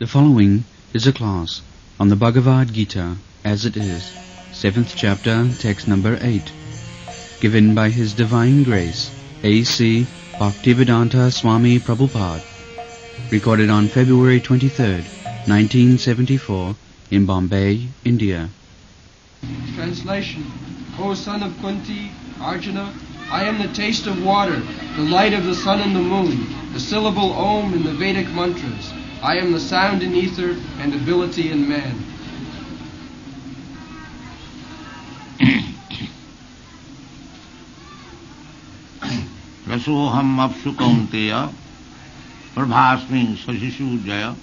The following is a class on the Bhagavad Gita as it is, 7th chapter, text number 8, given by His Divine Grace, A.C. Bhaktivedanta Swami Prabhupada, recorded on February 23rd, 1974, in Bombay, India. Translation. O son of Kunti, Arjuna, I am the taste of water, the light of the sun and the moon, the syllable Om in the Vedic mantras. I am the sound in ether and ability in man. रसोहम अप्सु Kaunteya प्रभास्मि शशिषु Jai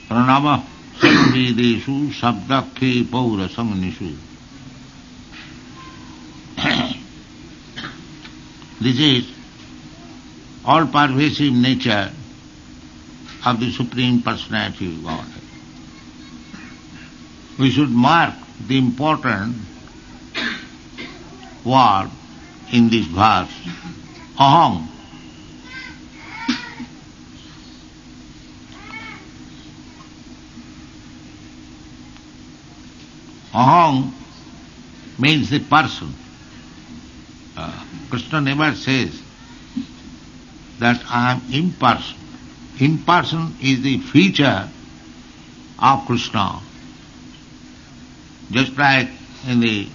Pranav सर्ववेदेषु शब्दखे पौरसंनिषु. This is all-pervasive nature of the Supreme Personality of Godhead. We should mark the important word in this verse, aham. Aham means the person. Krishna never says that I am impersonal. Impersonal is the feature of Krishna. Just like in the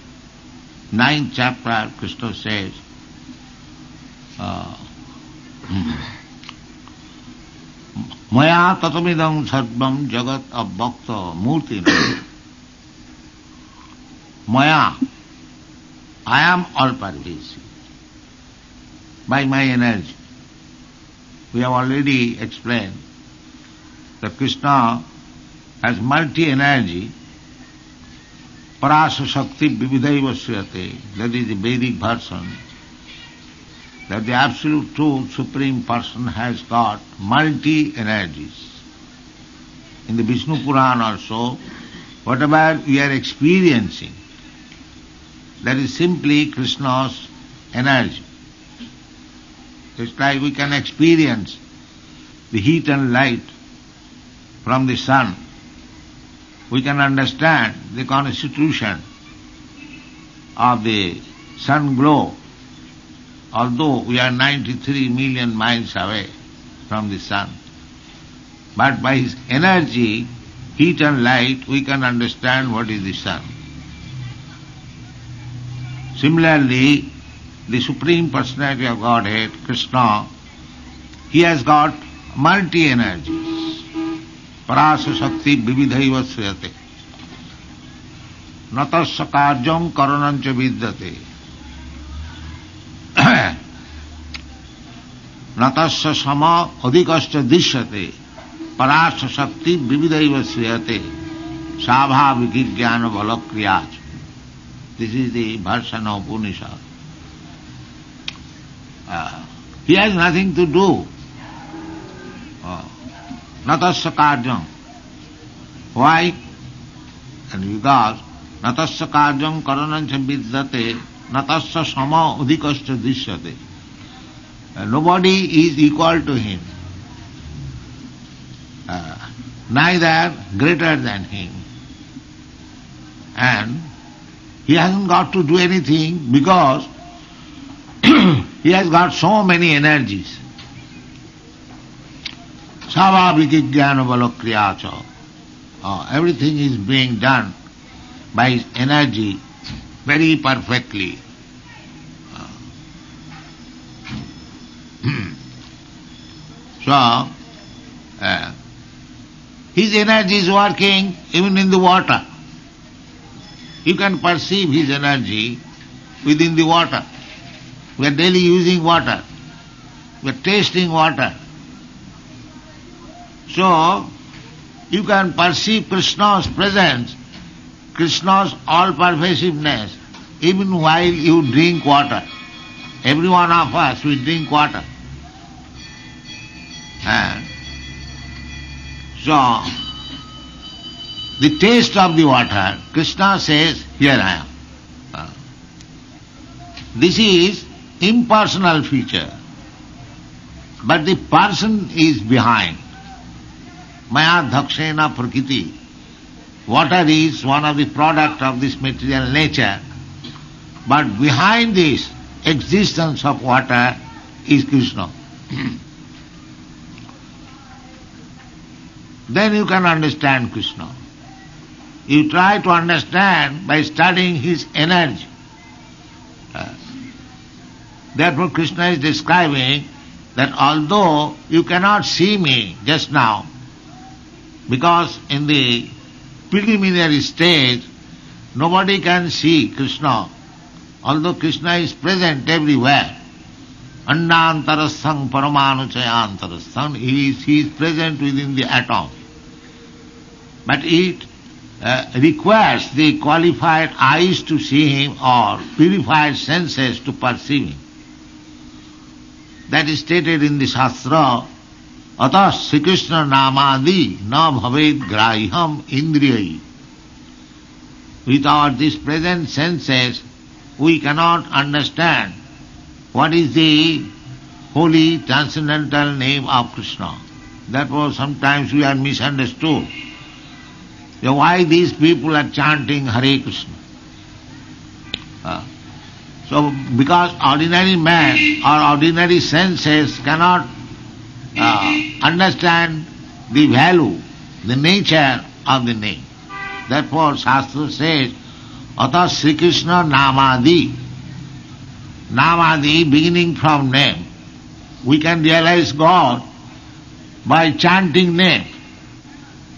9th chapter, Krishna says, Maya tatamidam sarvam jagat abhakta murtina. Maya, I am all-pervasive by my energy. We have already explained that Krishna has multi-energy, parasa shakti vividaiva sriyate, that is the Vedic version, that the absolute truth, Supreme Person has got multi-energies. In the Vishnu Puran also, whatever we are experiencing, that is simply Krishna's energy. It's like we can experience the heat and light from the sun. We can understand the constitution of the sun glow, although we are 93 million miles away from the sun. But by his energy, heat and light, we can understand what is the sun. Similarly, the Supreme Personality of Godhead, Krishna, he has got multi-energies. Parasa Shakti Vividhaiva Sriyate. Natasya Karjam Karanancha Vidyate. Natasya Sama Adhikascha Dishyate. Parasa Shakti Vividhaiva Sriyate. Sabha Vikijnana Balakriyaj. This is the version of Upanishad. He has nothing to do. Natasya Karjam. Why? And because Natasya Karjam Karanancha Vidyate Natasya Sama Udikascha Dishyate. Nobody is equal to him. Neither greater than him. And he hasn't got to do anything because he has got so many energies. Savabhiki jnana balakriyacha. Everything is being done by his energy very perfectly. So, his energy is working even in the water. You can perceive his energy within the water. We are daily using water. We are tasting water. So, you can perceive Krishna's presence, Krishna's all-pervasiveness, even while you drink water. Every one of us, we drink water. And so, the taste of the water, Krishna says, here I am. This is impersonal feature. But the person is behind. Maya dhakshena prakriti. Water is one of the product of this material nature, but behind this existence of water is Krishna. Then you can understand Krishna. You try to understand by studying his energy. Therefore Krishna is describing that although you cannot see me just now, because in the preliminary stage nobody can see Krishna, although Krishna is present everywhere. Andantarasthang paramanuchayantarasthang, he is present within the atom. But it requires the qualified eyes to see him or purified senses to perceive him. That is stated in the Shastra, Atas Sri Krishna namadi na bhaved graham indriyai. Without these present senses, we cannot understand what is the holy transcendental name of Krishna. Therefore sometimes we are misunderstood. Why these people are chanting Hare Krishna? So because ordinary man or ordinary senses cannot understand the value, the nature of the name. Therefore Shastra says, Ata Sri Krishna namadi. Namadi, beginning from name. We can realize God by chanting name.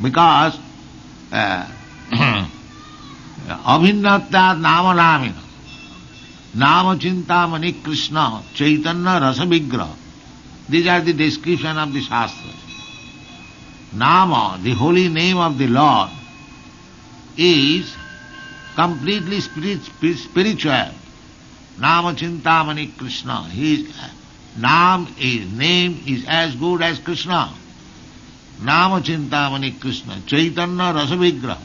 Because Abhinnatta nama namina. Nama chintamani Krishna Chaitanya rasa vigraha. These are the description of the Shastras. Nama, the holy name of the Lord, is completely spiritual. Nama chintamani Krishna. His name is as good as Krishna. Nama chintamani Krishna Chaitanya rasa vigraha.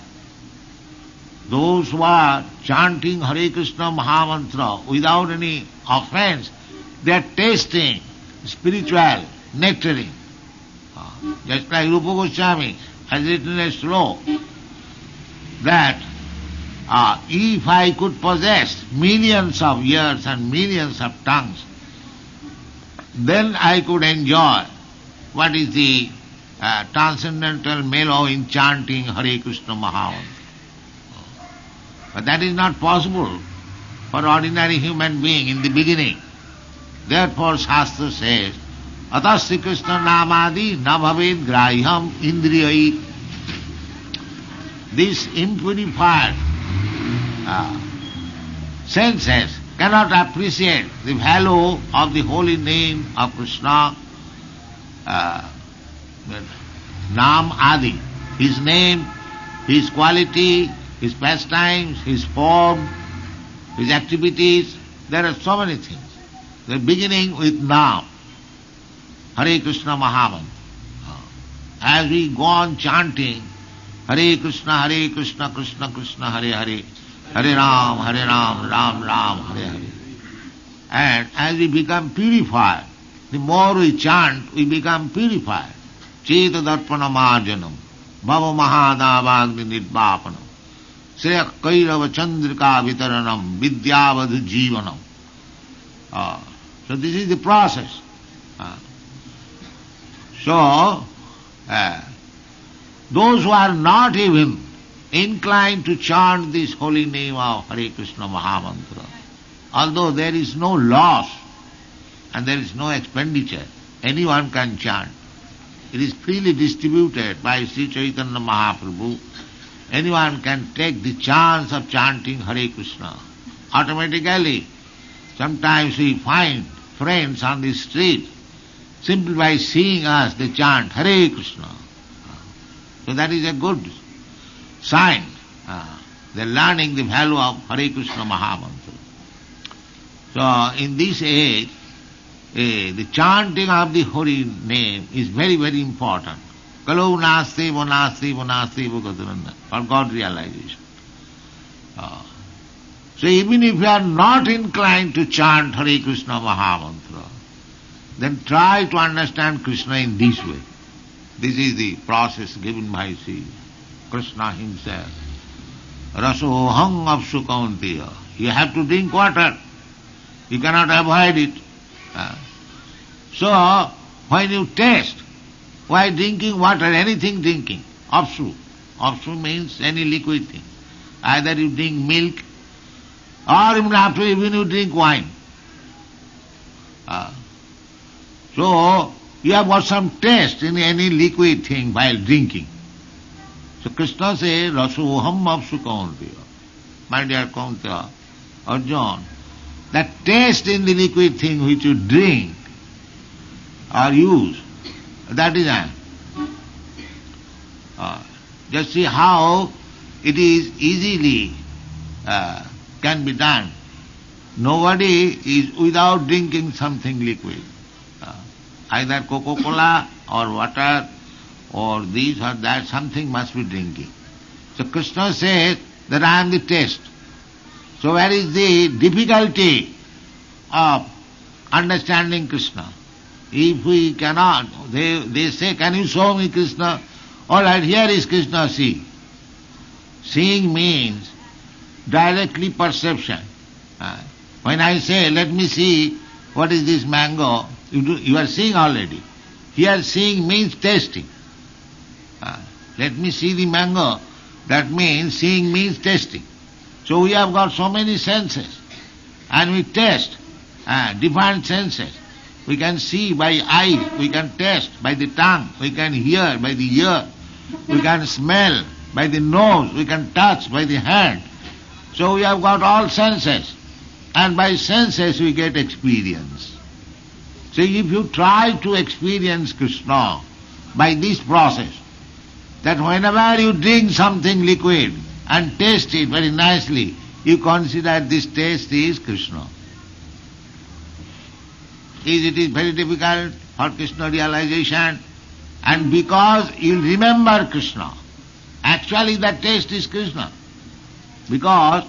Those who are chanting Hare Krishna Mahamantra without any offense, they are tasting spiritual nectarine. Just like Rupa Goswami has written a sloka that if I could possess millions of ears and millions of tongues, then I could enjoy what is the transcendental mellow in chanting Hare Krishna Mahamantra. But that is not possible for ordinary human being in the beginning. Therefore Shastra says, Atas Sri Krishna namadi na bhaved graham indriyai. This impurified senses cannot appreciate the value of the holy name of Krishna, Nam Adi, his name, his quality, his pastimes, his form, his activities. There are so many things. The beginning with Nam, Hare Krishna Mahamantra. As we go on chanting Hare Krishna, Krishna Krishna, Hare Hare, Hare Ram, Ram Ram, Hare Hare. And as we become purified, the more we chant, we become purified. Cheta Darpana Marjanam, Bhava Mahadavagni Nidvapanam, Sreya Kairava Chandrika Vitaranam, Vidyavadhu Jivanam. So this is the process. So, those who are not even inclined to chant this holy name of Hare Krishna Mahamantra, although there is no loss and there is no expenditure, anyone can chant. It is freely distributed by Sri Chaitanya Mahaprabhu. Anyone can take the chance of chanting Hare Krishna. Automatically, sometimes we find friends on the street, simply by seeing us they chant Hare Krishna. So that is a good sign. They are learning the value of Hare Krishna Mahamantra. So in this age, the chanting of the holy name is very, very important. Kalau nasti vanasti vanasti bhagadananda, for God realization. So even if you are not inclined to chant Hare Krishna Mahamantra, then try to understand Krishna in this way. This is the process given by Sri Krishna himself. Rasoham apsu kaunteya. You have to drink water. You cannot avoid it. So, when you taste, while drinking water, anything drinking, apsu. Apsu means any liquid thing. Either you drink milk, or even after even you drink wine. So, you have got some taste in any liquid thing while drinking. So Krishna says, Rasoham apsu kaunteya. My dear Kaunteya, Arjuna, that taste in the liquid thing which you drink or use, that is I. Just see how it is easily can be done. Nobody is without drinking something liquid. Either Coca-Cola or water or this or that, something must be drinking. So Krishna says that I am the taste. So where is the difficulty of understanding Krishna? If we cannot, they say, can you show me Krishna? All right, here is Krishna, see. Seeing means directly perception. When I say, let me see what is this mango, you are seeing already. Here seeing means tasting. Let me see the mango. That means seeing means tasting. So we have got so many senses. And we taste different senses. We can see by eye, we can taste by the tongue, we can hear by the ear, we can smell by the nose, we can touch by the hand. So we have got all senses. And by senses we get experience. So if you try to experience Krishna by this process, that whenever you drink something liquid and taste it very nicely, you consider this taste is Krishna. It is very difficult for Krishna realization, and because you remember Krishna, actually that taste is Krishna. Because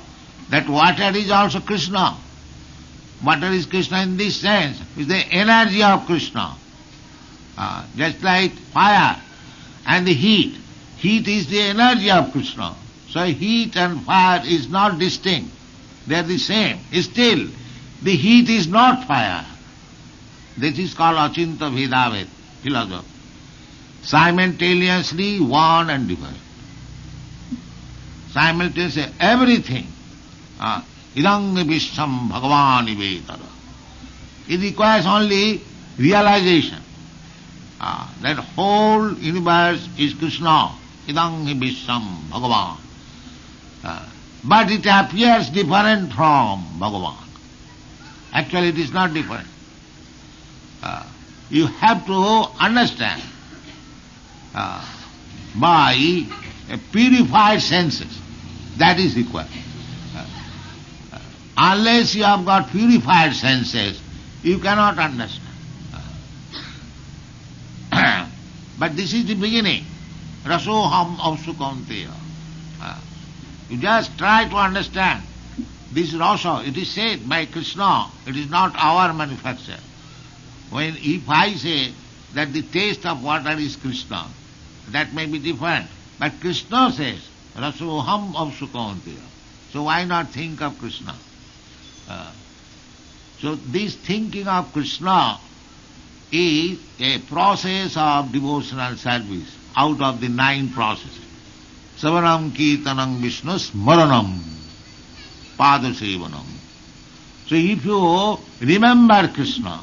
that water is also Krishna. Water is Krishna in this sense, is the energy of Krishna. Just like fire and the heat. Heat is the energy of Krishna. So heat and fire is not distinct. They are the same. Still, the heat is not fire. This is called Achinta Bhedavet philosophy. Simultaneously one and different. Simultaneously everything. Idang visham bhagavan ivetara. It requires only realization. That whole universe is Krishna. Idang visham bhagavan. But it appears different from Bhagavan. Actually it is not different. You have to understand by purified senses. That is required. Unless you have got purified senses, you cannot understand. But this is the beginning. Rasoham apsu kaunteya. You just try to understand. This rasa, it is said by Krishna, it is not our manufacture. If I say that the taste of water is Krishna, that may be different. But Krishna says, Rasoham apsu kaunteya. So why not think of Krishna? So this thinking of Krishna is a process of devotional service out of the 9 processes. Savanam kirtanam Vishnu smaranam padasevanam. So if you remember Krishna,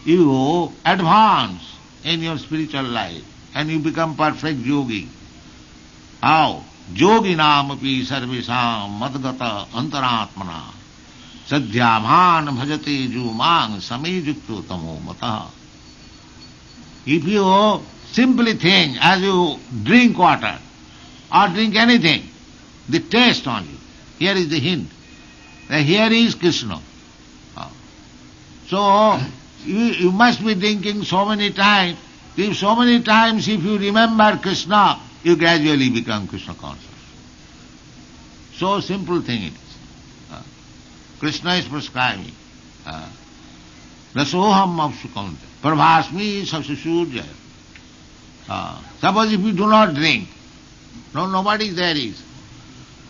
you advance in your spiritual life and you become perfect yogi. How? Yoginam api sarvesam madgata antaratmana sadhyabhan bhajate jumang samejukto tamo mataha. If you simply think as you drink water or drink anything, the taste only, here is the hint. Here is Krishna. So you must be drinking so many times. If so many times if you remember Krishna, you gradually become Krishna conscious. So simple thing it is. Krishna is prescribing. Rasoham apsu kaunteya. Prabhasmi sasasurjaya. Suppose if you do not drink, nobody there is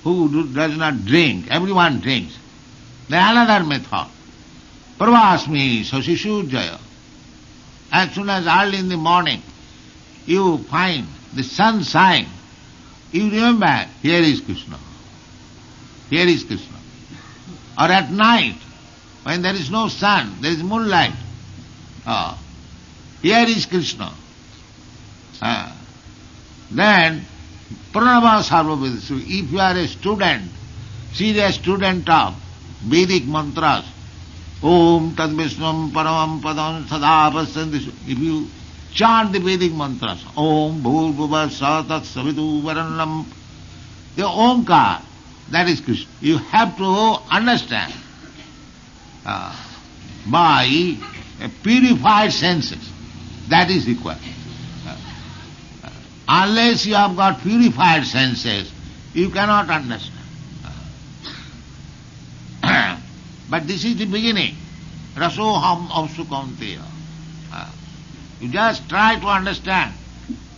who does not drink, everyone drinks. Then another method. Pravasmi Sasishujaya. As soon as early in the morning you find the sun shine, you remember, here is Krishna. Here is Krishna. Or at night, when there is no sun, there is moonlight. Here is Krishna. Then, Pranava Sarvavedasu, if you are a student, serious student of Vedic mantras, Om Tad Vishwam Paramam Padam Sada Pasyanti, if you chant the Vedic mantras, Om Bhur Bhuva Satat Savitu Varannam, the Omkar, that is Krishna. You have to understand by purified senses. That is required. Unless you have got purified senses, you cannot understand. But this is the beginning. Rasoham avsukanteya. You just try to understand.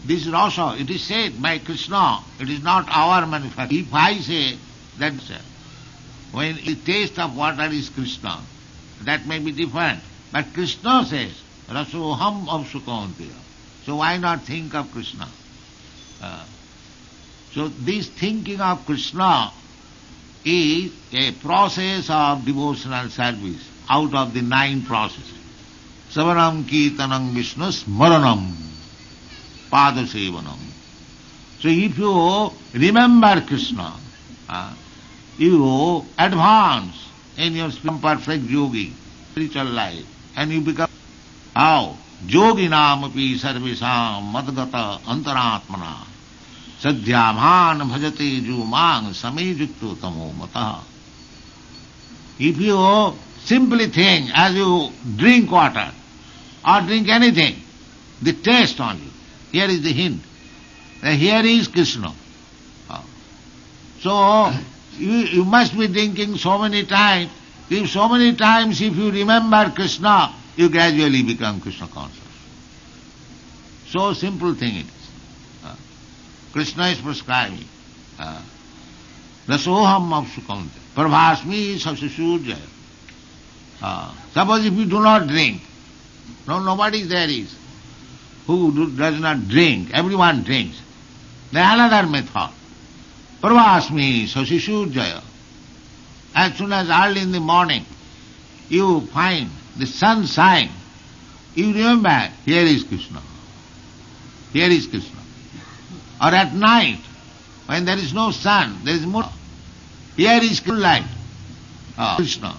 This rasa, it is said by Krishna, it is not our manufacture. If I say that when the taste of water is Krishna, that may be different. But Krishna says, Rasoham avsukanteya. So why not think of Krishna? So this thinking of Krishna is a process of devotional service out of the 9 processes. Savanam Kirtanam Vishnu Smaranam Padasevanam. So if you remember Krishna, you advance in your perfect yogi, spiritual life, and you become how? Yoginam api sarvesam madgata antaratmana sadhyabhan bhajate jumang samejukto tamo mataha. If you simply think as you drink water or drink anything, the taste only, here is the hint. Here is Krishna. So you must be drinking so many times. If so many times if you remember Krishna, you gradually become Krishna conscious. So simple thing it is. Krishna is prescribing. Rasoham avsukante. Prabhasmi sasishujaya. Suppose if you do not drink, nobody there is who does not drink, everyone drinks. Then another method. Pravasmi sasishujaya. As soon as early in the morning you find the sun shine, you remember, here is Krishna. Here is Krishna. Or at night, when there is no sun, there is moon. Here is light. Krishna.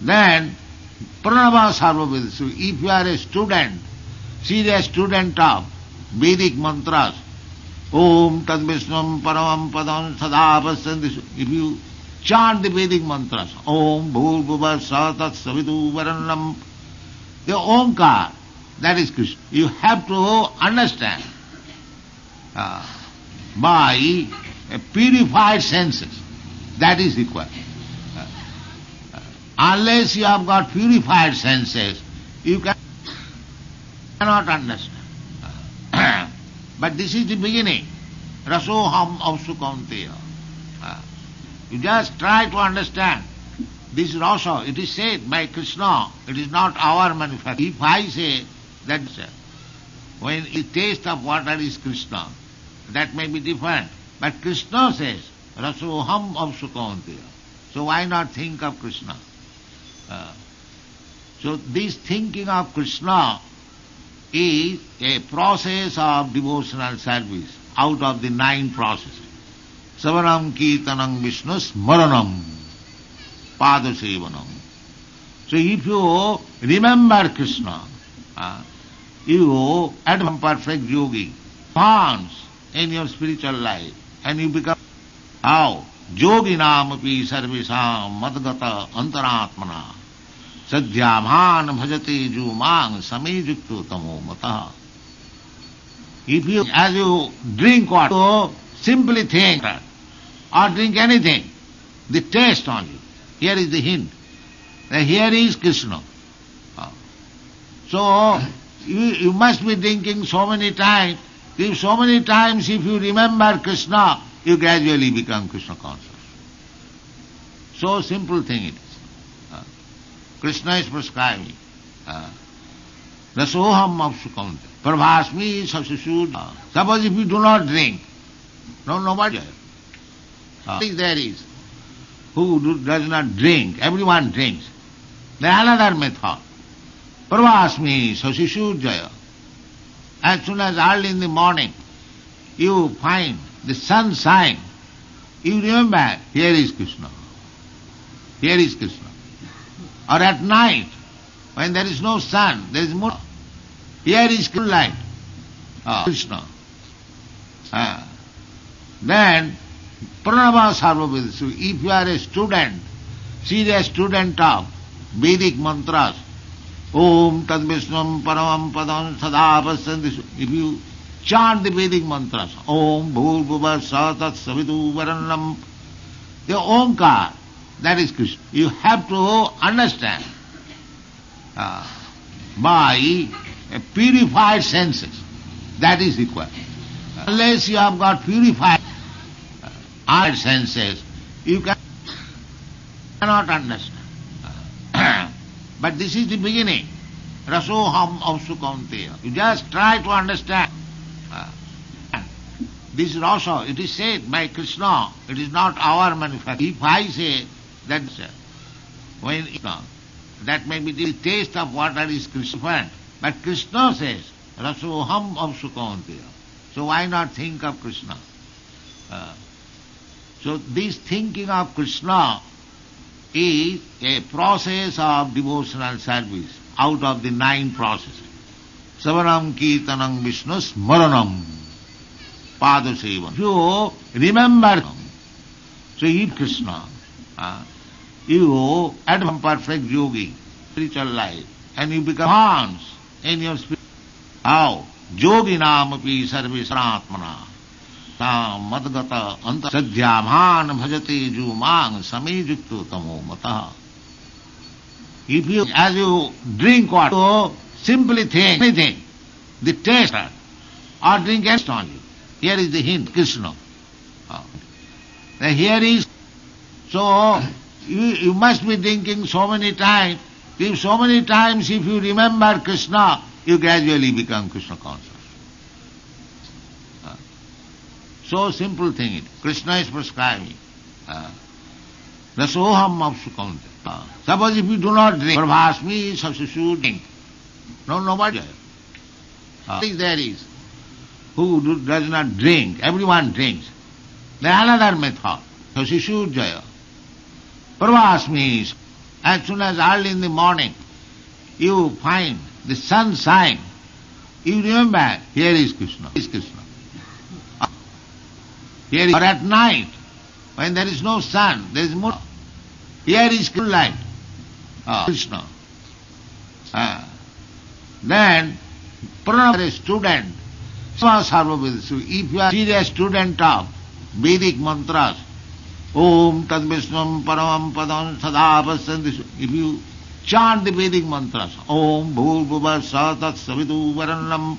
Then, Pranava Sarvavedasu, if you are a student, serious student of Vedic mantras, Om Tad Vishwam Paramam Padam Sada Pasyanti, if you chant the Vedic mantras, Om Bhur Bhuva Satat Savitu Varannam, the Omkar, that is Krishna. You have to understand by purified senses. That is required. Unless you have got purified senses, you cannot understand. But this is the beginning. Rasoham avsukanteya. You just try to understand. This rasa, it is said by Krishna, it is not our manufacture. If I say that when the taste of water is Krishna, that may be different. But Krishna says, Rasoham avsukanteya. So why not think of Krishna? So this thinking of Krishna is a process of devotional service out of the 9 processes. Savanam Kirtanam Vishnu Smaranam Padasevanam. So if you remember Krishna, you advance perfect yogi, advance in your spiritual life, and you become how? Yoginam api sarvesam madgata antaratmana sadhyabhan bhajate jumang samejukto tamo mataha. If you, as you drink water, simply think or drink anything, the taste only, here is the hint. Here is Krishna. So You must be drinking so many times. If so many times if you remember Krishna, you gradually become Krishna conscious. So simple thing it is. Krishna is prescribing. Rasoham apsukante. Prabhasmi sasasud. Suppose if you do not drink, nobody there is who does not drink. Everyone drinks. There is another method. Prabhasmi sasasudjaya. As soon as early in the morning you find the sunshine, you remember, here is Krishna. Here is Krishna. Or at night, when there is no sun, there is more. Here is light. Krishna. Then, Pranava Sarvavedasu, if you are a student, serious student of Vedic mantras, Om Tad Vishnam Paramam Padam Sada Pasyanti, if you chant the Vedic mantras, Om Bhur Bhuva Satat Savitu Varannam, the Omkar, that is Krishna. You have to understand by purified senses. That is required. Unless you have got purified senses, you cannot understand. But this is the beginning. Rasoham avsukanteya. You just try to understand. This rasa, it is said by Krishna, it is not our manufacture. If I say that when that may be the taste of water is Krishna, but Krishna says, Rasoham avsukanteya. So why not think of Krishna? So this thinking of Krishna is a process of devotional service out of the 9 processes. Savanam Kirtanam Vishnu Smaranam Padasevan. You remember, so eat Krishna. You become perfect yogi, spiritual life, and you become hans in your spirit. How? Yoginam api sarve saratmana. Madgata anta sadhyamhan bhajate jumang samejukto tamo mataha. If you, as you drink water, simply think anything, the taste, or drink only. Here is the hint, Krishna. Here is, so you must be drinking so many times. If so many times if you remember Krishna, you gradually become Krishna conscious. So simple thing it. Krishna is prescribing. Rasoham apsukante. Suppose if you do not drink, Prabhasmi sasasud drink. Nobody there is who does not drink. Everyone drinks. There is another method. Sasasudjaya. Prabhasmi, as soon as early in the morning you find the sunshine, you remember, here is Krishna. Here is Krishna. Here is, or at night, when there is no sun, there is more. Here is light. Krishna. Then, Pranava, a student, if you are a serious student of Vedic mantras, Om Tad Vishnam Paramam Padam Sada Pasyanti, if you chant the Vedic mantras, Om Bhur Bhuva Satat Savitu Varannam,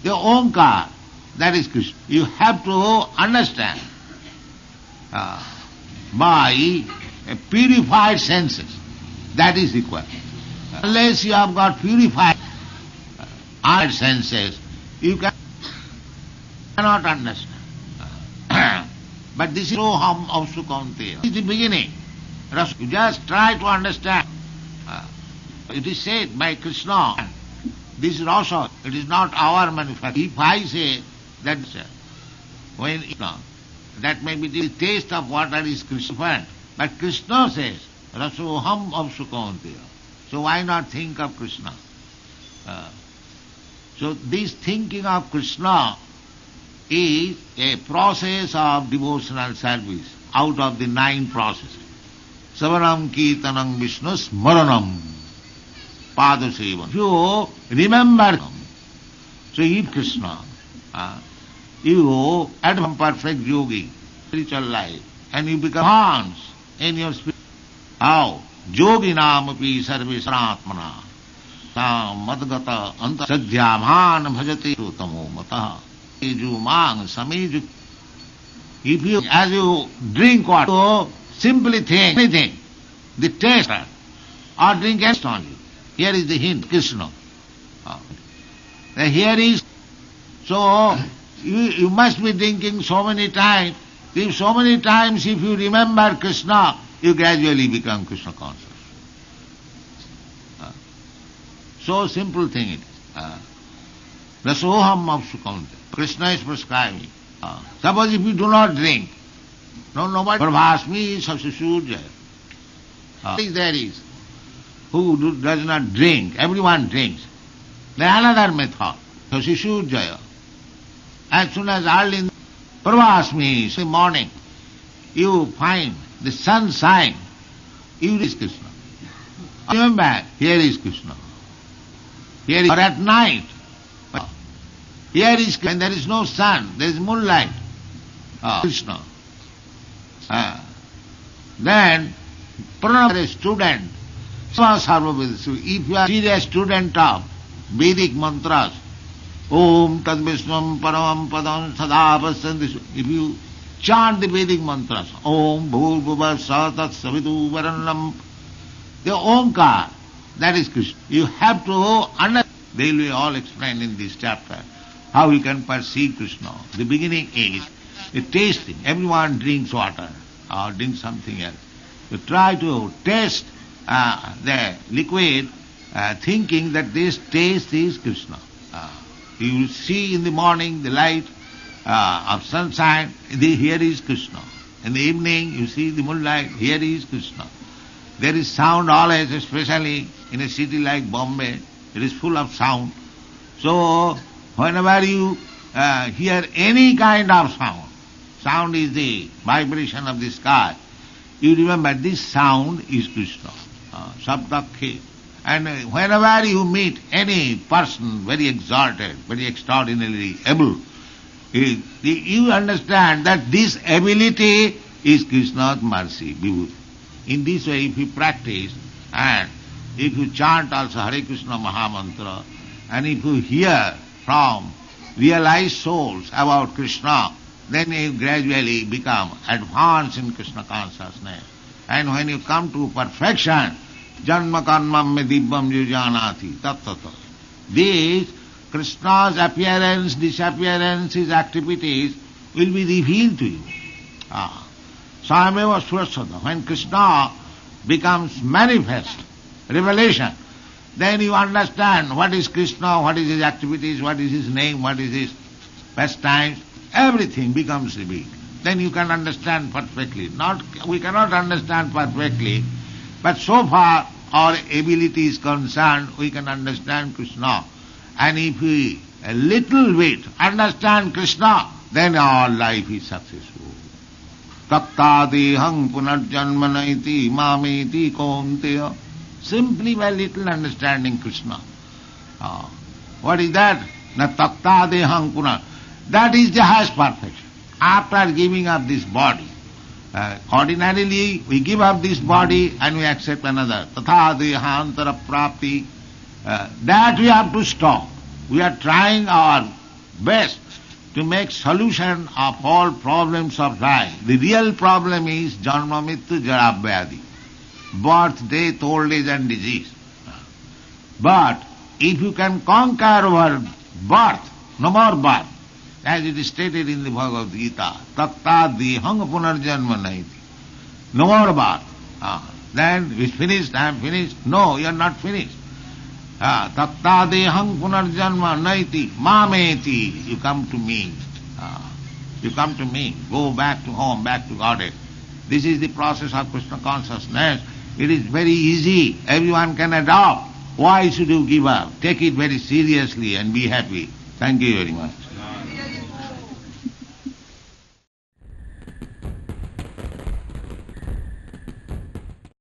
the Omkar, that is Krishna. You have to understand by purified senses. That is required. Unless you have got purified senses, you cannot understand. But this is Roham avsukanteya. This is the beginning. You just try to understand. It is said by Krishna, this rasa, it is not our manufacture. If I say that when that may be the taste of water is Krishna, but Krishna says, Rasoham avsukanteya. So why not think of Krishna? So this thinking of Krishna is a process of devotional service out of the 9 processes. Savanam Kirtanam Vishnu Smaranam Padasevan. You remember, so eat Krishna. You become perfect yogi, spiritual life, and you become hans in your spirit. How? Yoginam api sarve saratmana. madgata anta sadhyaman bhajati tamo mata ejumang sameju. If you, as you drink water, simply think anything, the taste, or drink only. Here is the hint, Krishna. Here is, so you must be drinking so many times. If so many times if you remember Krishna, you gradually become Krishna conscious. So simple thing it is. Rasoham apsukamte. Krishna is prescribing. Suppose if you do not drink, nobody, Prabhasmi Sasasujaya. There is, who does not drink, everyone drinks. Then another method, Sasasujaya. As soon as early in Prabhasmi, in the morning, you find the sunshine, here is Krishna. Remember, here is Krishna. Here is, or at night, here is, when there is no sun, there is moonlight, Krishna. Then, a student, if you are a serious student of Vedic mantras, Om Tad Vishwam Paramam Padam Sada Pasyanti, if you chant the Vedic mantras, Om Bhur Bhuva Satat Savitu Varannam, the Omkar, that is Krishna. You have to understand, they will all explain in this chapter, how you can perceive Krishna. The beginning is the tasting. Everyone drinks water or drinks something else. You try to taste the liquid thinking that this taste is Krishna. You will see in the morning the light of sunshine, here is Krishna. In the evening you see the moonlight, here is Krishna. There is sound always, especially in a city like Bombay, it is full of sound. So, whenever you hear any kind of sound is the vibration of the sky, you remember this sound is Krishna, Sabdakhe. And whenever you meet any person very exalted, very extraordinarily able, you understand that this ability is Krishna's mercy, Vibhuti. In this way, if you practice, and if you chant also Hare Krishna Mahamantra, and if you hear from realized souls about Krishna, then you gradually become advanced in Krishna consciousness. And when you come to perfection, Janma karmam me dibbam yujanati tattata. These, Krishna's appearance, disappearance, his activities will be revealed to you. Swayameva Surasada. When Krishna becomes manifest, revelation, then you understand what is Krishna, what is his activities, what is his name, what is his pastimes, everything becomes revealed. Then you can understand perfectly. We cannot understand perfectly, but so far our ability is concerned, we can understand Krishna. And if we a little bit understand Krishna, then our life is successful. Tattadehang punarjanmanaiti mameti kaunteya. Simply by little understanding Krishna. What is that? Na tattadehang punar. That is the highest perfection. After giving up this body, ordinarily we give up this body and we accept another. Tatha dehantara prapti. That we have to stop. We are trying our best to make solution of all problems of life. The real problem is janma mittu jara vyadi. Birth, death, old age and disease. But if you can conquer over birth, no more birth, as it is stated in the Bhagavad Gita, tatta dehang punarjanma naiti. No more birth. Then it's finished, I am finished. No, you are not finished. Tatta dehang punarjanma naiti mameti. You come to me. You come to me. Go back to home, back to Godhead. This is the process of Krishna consciousness. It is very easy. Everyone can adopt. Why should you give up? Take it very seriously and be happy. Thank you very much.